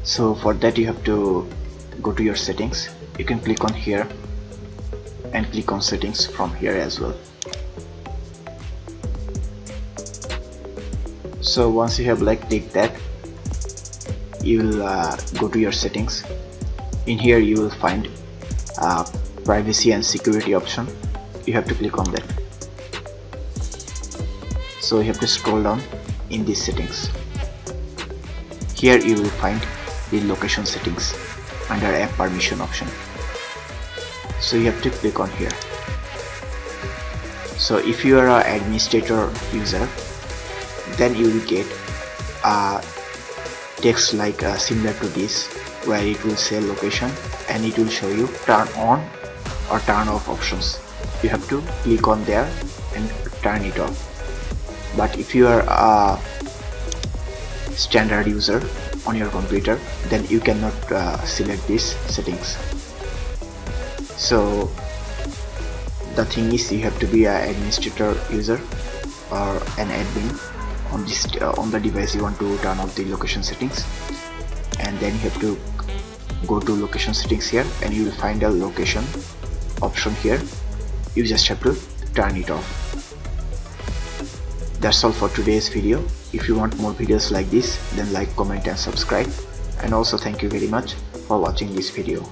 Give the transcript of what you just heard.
So for that you have to go to your settings. You can click on here and click on settings from here as well. So once you have clicked that, you will go to your settings. In here you will find privacy and security option. You have to click on that. So you have to scroll down in these settings. Here you will find the location settings under app permission option. So you have to click on here. So if you are an administrator user, then you will get a text similar to this, where it will say location and it will show you turn on or turn off options. You have to click on there and turn it off. But if you are a standard user on your computer, then you cannot select these settings. So the thing is, you have to be an administrator user or an admin on this on the device you want to turn off the location settings, and then you have to go to location settings here and you will find a location option here. You just have to turn it off. That's all for today's video. If you want more videos like this, then like, comment and subscribe, and also thank you very much for watching this video.